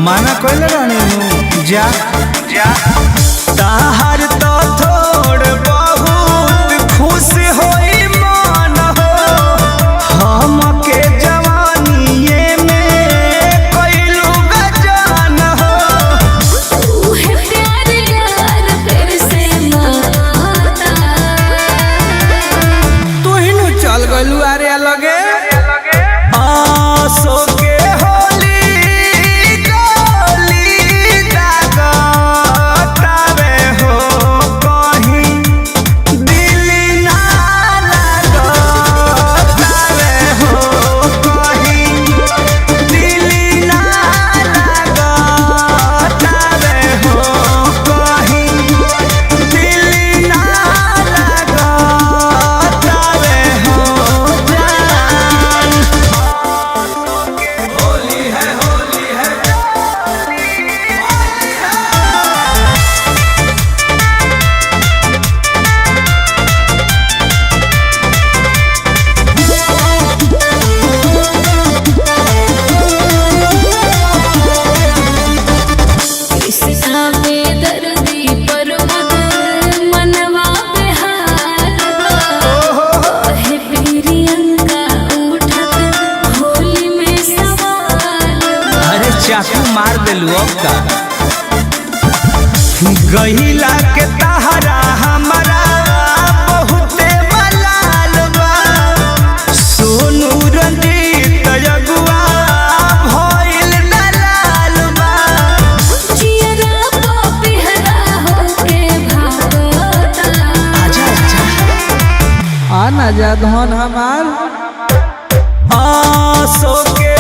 माना कोई रानी जा जा ताहर तो थोड़ बहुत खुश होई मन हो हमके जवानीए में कोइलू गजान हो उहे प्यार यार फिर से माता तू ही नु चल गलू अरे लगे आसो के चाकू मार दिलू अब का गहिला के तहरा हमारा बहुते मलाल बा सोनू रंजीत जगुआ भइल दलाल बा जियरा पिहरा होके भागता आजा आजा आना जा धन हमार आसो के